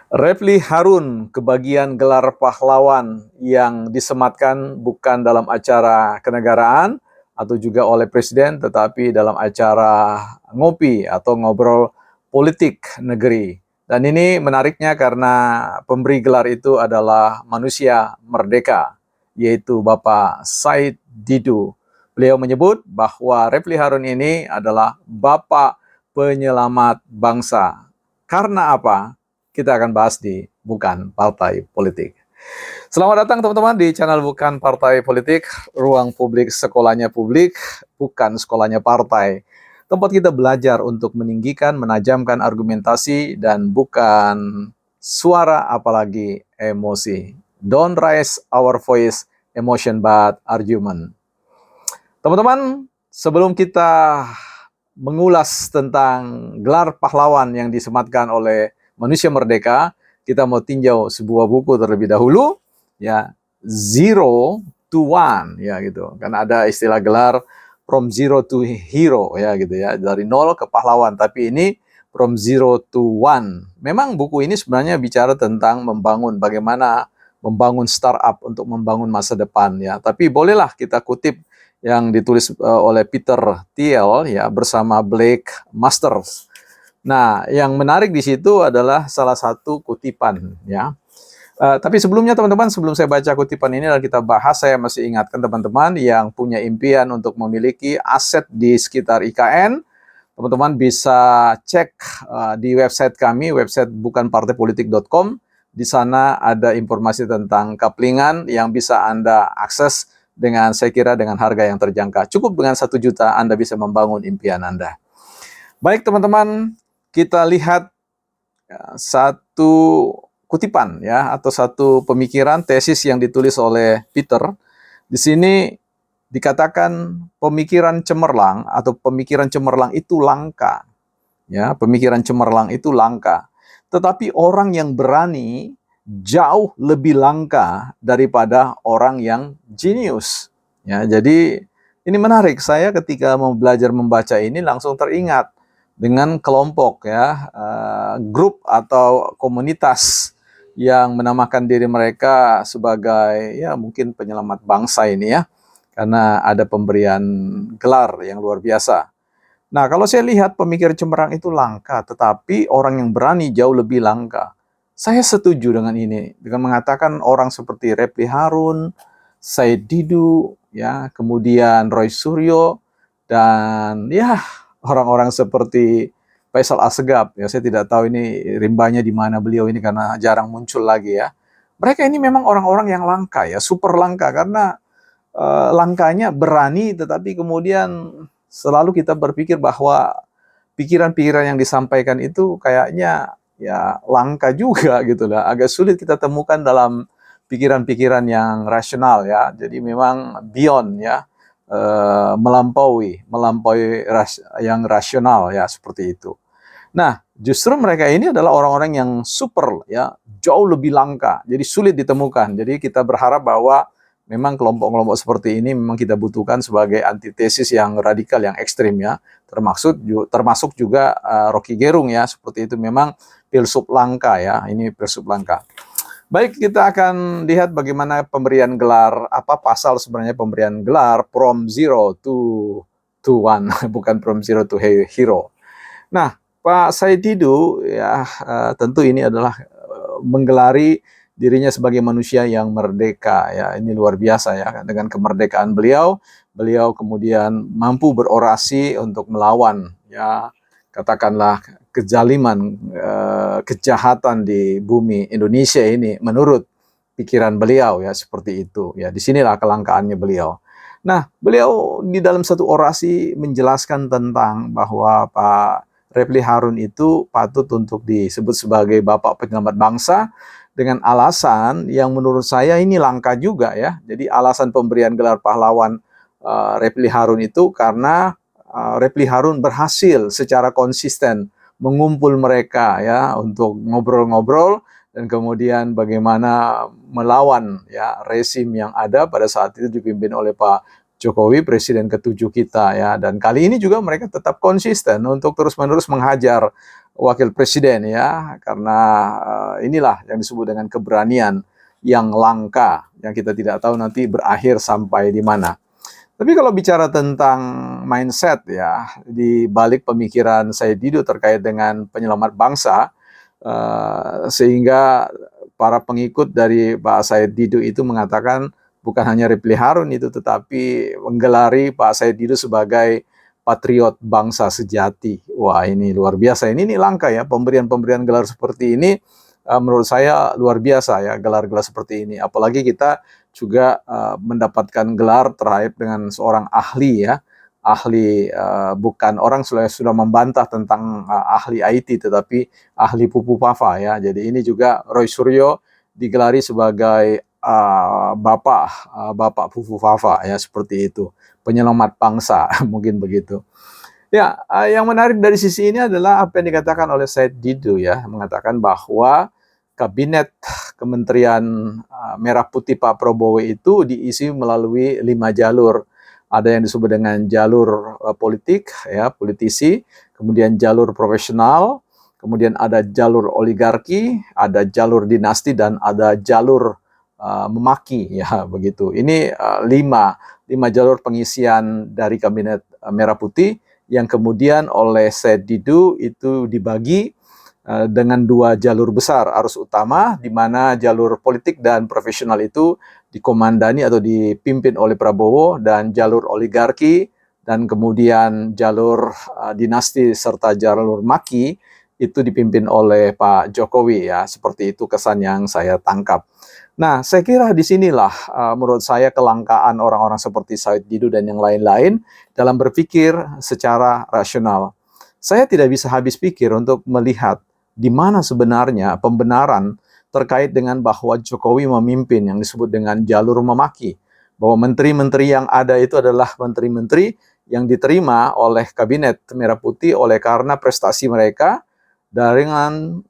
Refli Harun kebagian gelar pahlawan yang disematkan bukan dalam acara kenegaraan atau juga oleh presiden, tetapi dalam acara ngopi atau ngobrol politik negeri. Dan ini menariknya karena pemberi gelar itu adalah manusia merdeka, yaitu Bapak Said Didu. Beliau menyebut bahwa Refli Harun ini adalah Bapak penyelamat bangsa. Karena apa? Kita akan bahas di Bukan Partai Politik. Selamat datang teman-teman di channel Bukan Partai Politik, ruang publik sekolahnya publik, bukan sekolahnya partai. Tempat kita belajar untuk meninggikan, menajamkan argumentasi, dan bukan suara apalagi emosi. Don't raise our voice, emotion but argument. Teman-teman, sebelum kita mengulas tentang gelar pahlawan yang disematkan oleh manusia merdeka, kita mau tinjau sebuah buku terlebih dahulu, ya, Zero to One, ya gitu. Karena ada istilah gelar from zero to hero, ya gitu ya, dari nol ke pahlawan. Tapi ini from zero to one. Memang buku ini sebenarnya bicara tentang membangun, bagaimana membangun startup untuk membangun masa depan, ya. Tapi bolehlah kita kutip yang ditulis oleh Peter Thiel ya bersama Blake Masters. Nah, yang menarik di situ adalah salah satu kutipan ya. Tapi sebelumnya teman-teman, sebelum saya baca kutipan ini dan kita bahas, saya masih ingatkan teman-teman yang punya impian untuk memiliki aset di sekitar IKN, teman-teman bisa cek di website kami, website bukanpartaipolitik.com. Di sana ada informasi tentang kaplingan yang bisa Anda akses dengan, saya kira, dengan harga yang terjangkau. Cukup dengan 1 juta Anda bisa membangun impian Anda. Baik teman-teman, kita lihat satu kutipan ya, atau satu pemikiran tesis yang ditulis oleh Peter. Di sini dikatakan pemikiran cemerlang atau pemikiran cemerlang itu langka. Ya, pemikiran cemerlang itu langka. Tetapi orang yang berani jauh lebih langka daripada orang yang jenius. Ya, jadi ini menarik. Saya ketika mau belajar membaca ini langsung teringat dengan kelompok ya, grup atau komunitas yang menamakan diri mereka sebagai ya mungkin penyelamat bangsa ini ya. Karena ada pemberian gelar yang luar biasa. Nah, kalau saya lihat pemikiran cemerlang itu langka, tetapi orang yang berani jauh lebih langka. Saya setuju dengan ini, dengan mengatakan orang seperti Refli Harun, Said Didu, ya, kemudian Roy Suryo, dan ya orang-orang seperti Faisal Assegaf. Ya, saya tidak tahu ini rimbanya di mana beliau ini karena jarang muncul lagi ya. Mereka ini memang orang-orang yang langka ya, super langka karena langkahnya berani, tetapi kemudian selalu kita berpikir bahwa pikiran-pikiran yang disampaikan itu kayaknya ya langka juga gitu lah. Agak sulit kita temukan dalam pikiran-pikiran yang rasional ya. Jadi memang beyond ya, melampaui yang rasional ya, seperti itu. Nah, justru mereka ini adalah orang-orang yang super ya, jauh lebih langka. Jadi sulit ditemukan. Jadi kita berharap bahwa memang kelompok-kelompok seperti ini memang kita butuhkan sebagai antitesis yang radikal, yang ekstrim ya. Termasuk juga Rocky Gerung ya, seperti itu. Memang filsuf langka ya, ini filsuf langka. Baik, kita akan lihat bagaimana pemberian gelar, apa pasal sebenarnya pemberian gelar from zero to one, bukan from zero to hero. Nah, Pak Said Didu ya, tentu ini adalah menggelari dirinya sebagai manusia yang merdeka ya. Ini luar biasa ya, dengan kemerdekaan beliau kemudian mampu berorasi untuk melawan ya, katakanlah kezaliman, kejahatan di bumi Indonesia ini menurut pikiran beliau ya, seperti itu ya. Disinilah kelangkaannya beliau. Nah, beliau di dalam satu orasi menjelaskan tentang bahwa Pak Refli Harun itu patut untuk disebut sebagai Bapak Penyelamat Bangsa dengan alasan yang menurut saya ini langka juga ya. Jadi alasan pemberian gelar pahlawan Refli Harun itu karena Refli Harun berhasil secara konsisten mengumpul mereka ya untuk ngobrol-ngobrol dan kemudian bagaimana melawan ya rezim yang ada pada saat itu dipimpin oleh Pak Jokowi, presiden ke-7 kita ya. Dan kali ini juga mereka tetap konsisten untuk terus-menerus menghajar wakil presiden ya, karena inilah yang disebut dengan keberanian yang langka, yang kita tidak tahu nanti berakhir sampai di mana. Tapi kalau bicara tentang mindset ya, di balik pemikiran Said Didu terkait dengan penyelamat bangsa, sehingga para pengikut dari Pak Said Didu itu mengatakan bukan hanya Refli Harun itu, tetapi menggelari Pak Said Didu sebagai patriot bangsa sejati. Wah, ini luar biasa. Ini langka ya, pemberian-pemberian gelar seperti ini menurut saya luar biasa ya, gelar-gelar seperti ini. Apalagi kita juga mendapatkan gelar terkait dengan seorang ahli ya, ahli bukan orang sudah membantah tentang ahli IT, tetapi ahli pupu papa ya. Jadi ini juga Roy Suryo digelari sebagai bapak pupu papa ya, seperti itu, penyelamat bangsa mungkin begitu. Ya, yang menarik dari sisi ini adalah apa yang dikatakan oleh Said Didu ya, mengatakan bahwa kabinet Kementerian Merah Putih Pak Prabowo itu diisi melalui 5 jalur. Ada yang disebut dengan jalur politik, ya, politisi, kemudian jalur profesional, kemudian ada jalur oligarki, ada jalur dinasti, dan ada jalur memaki, ya begitu. Ini lima jalur pengisian dari kabinet Merah Putih yang kemudian oleh Said Didu itu dibagi dengan 2 jalur besar arus utama, di mana jalur politik dan profesional itu dikomandani atau dipimpin oleh Prabowo, dan jalur oligarki dan kemudian jalur dinasti serta jalur maki itu dipimpin oleh Pak Jokowi ya. Seperti itu kesan yang saya tangkap. Nah, saya kira disinilah menurut saya kelangkaan orang-orang seperti Said Didu dan yang lain-lain dalam berpikir secara rasional. Saya tidak bisa habis pikir untuk melihat di mana sebenarnya pembenaran terkait dengan bahwa Jokowi memimpin yang disebut dengan jalur memaki. Bahwa menteri-menteri yang ada itu adalah menteri-menteri yang diterima oleh kabinet Merah Putih oleh karena prestasi mereka dengan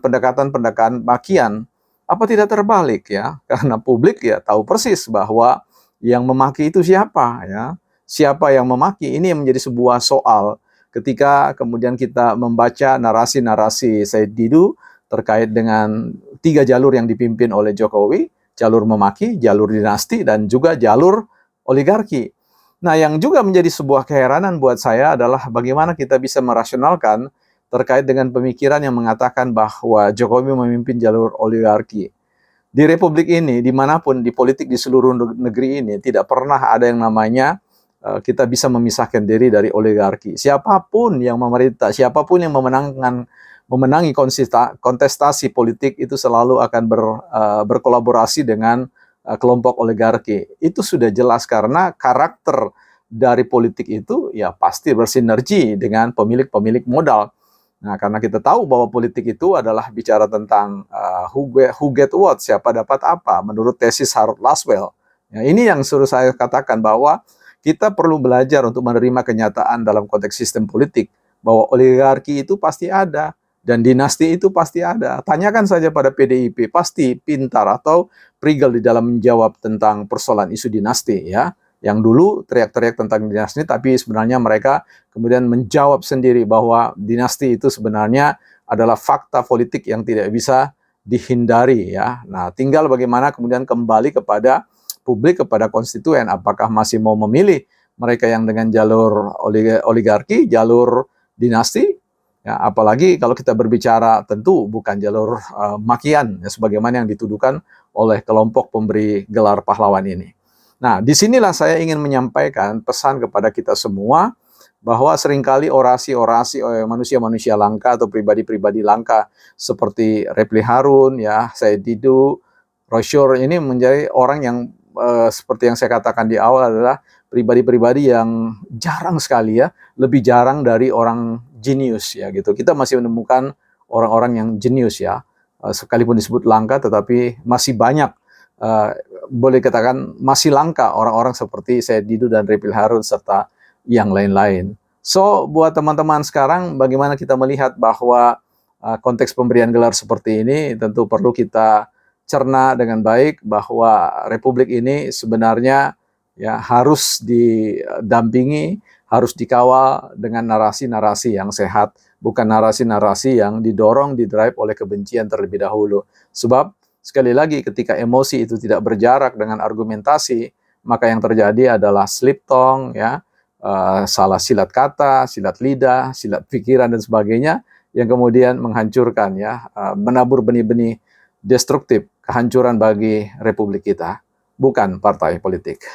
pendekatan-pendekatan makian. Apa tidak terbalik ya? Karena publik ya tahu persis bahwa yang memaki itu siapa ya. Siapa yang memaki, ini yang menjadi sebuah soal ketika kemudian kita membaca narasi-narasi Said Didu terkait dengan 3 jalur yang dipimpin oleh Jokowi, jalur memaki, jalur dinasti, dan juga jalur oligarki. Nah, yang juga menjadi sebuah keheranan buat saya adalah bagaimana kita bisa merasionalkan terkait dengan pemikiran yang mengatakan bahwa Jokowi memimpin jalur oligarki. Di Republik ini, dimanapun di politik di seluruh negeri ini, tidak pernah ada yang namanya kita bisa memisahkan diri dari oligarki. Siapapun yang memerintah, siapapun yang memenangi kontestasi politik itu selalu akan berkolaborasi dengan kelompok oligarki. Itu sudah jelas karena karakter dari politik itu ya pasti bersinergi dengan pemilik-pemilik modal. Nah, karena kita tahu bahwa politik itu adalah bicara tentang who get what, siapa dapat apa, menurut tesis Harold Laswell. Ya, ini yang suruh saya katakan bahwa kita perlu belajar untuk menerima kenyataan dalam konteks sistem politik, bahwa oligarki itu pasti ada, dan dinasti itu pasti ada. Tanyakan saja pada PDIP, pasti pintar atau prigel di dalam menjawab tentang persoalan isu dinasti ya. Yang dulu teriak-teriak tentang dinasti, tapi sebenarnya mereka kemudian menjawab sendiri bahwa dinasti itu sebenarnya adalah fakta politik yang tidak bisa dihindari ya. Nah, tinggal bagaimana kemudian kembali kepada publik, kepada konstituen, apakah masih mau memilih mereka yang dengan jalur oligarki, jalur dinasti, ya, apalagi kalau kita berbicara tentu bukan jalur makian, ya, sebagaimana yang dituduhkan oleh kelompok pemberi gelar pahlawan ini. Nah, disinilah saya ingin menyampaikan pesan kepada kita semua, bahwa seringkali orasi-orasi manusia-manusia langka atau pribadi-pribadi langka seperti Refli Harun, ya, Said Didu, Rosyur ini menjadi orang yang seperti yang saya katakan di awal adalah pribadi-pribadi yang jarang sekali ya, lebih jarang dari orang jenius ya gitu. Kita masih menemukan orang-orang yang jenius ya, sekalipun disebut langka, tetapi masih banyak, boleh katakan masih langka orang-orang seperti Said Didu dan Refli Harun serta yang lain-lain. So, buat teman-teman sekarang, bagaimana kita melihat bahwa konteks pemberian gelar seperti ini tentu perlu kita cerna dengan baik, bahwa Republik ini sebenarnya ya harus didampingi, harus dikawal dengan narasi-narasi yang sehat bukan narasi-narasi yang didrive oleh kebencian terlebih dahulu. Sebab sekali lagi ketika emosi itu tidak berjarak dengan argumentasi, maka yang terjadi adalah slip tongue, ya, salah silat kata, silat lidah, silat pikiran dan sebagainya yang kemudian menghancurkan, ya, menabur benih-benih destruktif, kehancuran bagi republik kita, bukan partai politik.